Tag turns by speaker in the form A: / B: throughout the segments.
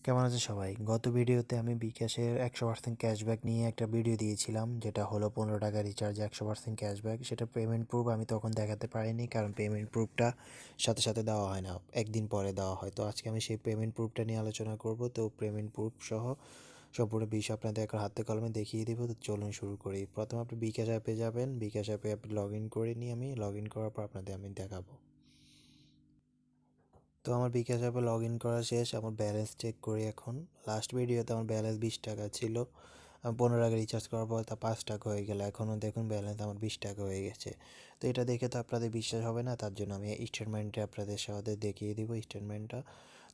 A: কেমন আছে সবাই? গত ভিডিওতে আমি বিকাশের 100% ক্যাশব্যাক নিয়ে একটা ভিডিও দিয়েছিলাম, যেটা হলো 15 টাকা রিচার্জ 100% ক্যাশব্যাক। সেটা পেমেন্ট প্রুফ আমি তখন দেখাতে পারিনি, কারণ পেমেন্ট প্রুফটা সাথে সাথে দেওয়া হয় না, একদিন পরে দেওয়া হয়। তো আজকে আমি সেই পেমেন্ট প্রুফটা নিয়ে আলোচনা করব। তো পেমেন্ট প্রুফ সহ সম্পূর্ণ বিষয় আপনাদের এখন হাতে কলমে দেখিয়ে দেবো। তো চলুন শুরু করি। প্রথমে আপনি বিকাশ অ্যাপে যাবেন, বিকাশ অ্যাপে আপনি লগ ইন করে নিই। আমি লগ ইন করার পর আপনাদের আমি দেখাবো। তো আমার বিকাশ অ্যাপে লগ ইন করা শেষ। আমার ব্যালেন্স চেক করি এখন। লাস্ট ভিডিওতে আমার ব্যালেন্স 20 টাকা ছিল। আমি 15 টাকা রিচার্জ করার পর তা 5 টাকা হয়ে গেল। এখনও দেখুন ব্যালেন্স আমার 20 টাকা হয়ে গেছে। তো এটা দেখে তো আপনাদের বিশ্বাস হবে না, তার জন্য আমি স্টেটমেন্টে আপনাদের সাথে দেখিয়ে দিব স্টেটমেন্টটা।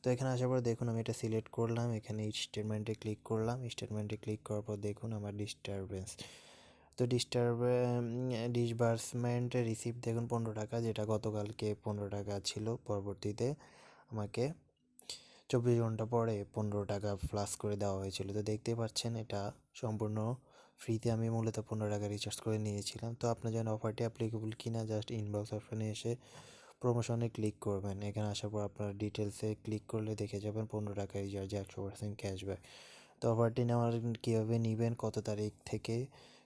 A: তো এখানে আসার পর দেখুন আমি এটা সিলেক্ট করলাম, এখানে স্টেটমেন্টে ক্লিক করলাম। স্টেটমেন্টে ক্লিক করার পর দেখুন আমার ডিস্টারবেন্স। তো ডিসবার্সমেন্টে রিসিপ্ট দেখুন 15 টাকা, যেটা গতকালকে 15 টাকা ছিল। পরবর্তীতে আমাকে 24 ঘন্টা পরে 15 টাকা প্লাস করে দেওয়া হয়েছিল। তো দেখতে পাচ্ছেন এটা সম্পূর্ণ ফ্রিতে আমি মূলত 15 টাকা রিচার্জ করে নিয়েছিলাম। তো আপনার যেন অফারটি অ্যাপ্লিকেবল কিনা জাস্ট ইনবক্স অপশনে এসে প্রমোশনে ক্লিক করবেন। এখানে আসার পর আপনার ডিটেলসে ক্লিক করলে দেখে যাবেন 15 টাকা রিচার্জে 100% ক্যাশব্যাক। তো অফারটি নেওয়ার কীভাবে নেবেন, কত তারিখ থেকে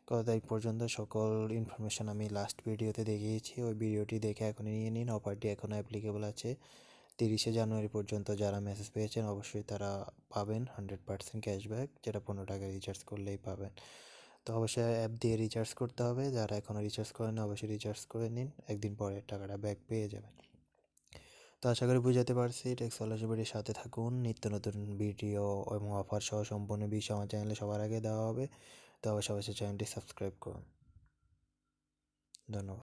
A: কত তারিখ পর্যন্ত, সকল ইনফরমেশান আমি লাস্ট ভিডিওতে দেখিয়েছি। ওই ভিডিওটি দেখে এখনই নিয়ে নিন। অফারটি এখনও অ্যাপ্লিকেবল আছে 30শে জানুয়ারি পর্যন্ত। যারা মেসেজ পেয়েছেন অবশ্যই তারা পাবেন 100% ক্যাশব্যাক, যেটা 15 টাকা রিচার্জ করলেই পাবেন। তো অবশ্যই অ্যাপ দিয়ে রিচার্জ করতে হবে। যারা এখনও রিচার্জ করেন অবশ্যই রিচার্জ করে নিন, একদিন পরে টাকাটা ব্যাক পেয়ে যাবেন। তো আশা করি বুঝাতে পারছি। টেক্সোলজির সাথে থাকুন, নিত্য নতুন ভিডিও এবং অফার সহ সম্পূর্ণ বিষয় আমার চ্যানেলে সবার আগে দেওয়া হবে। তো অবশ্যই চ্যানেলটি সাবস্ক্রাইব করুন। ধন্যবাদ।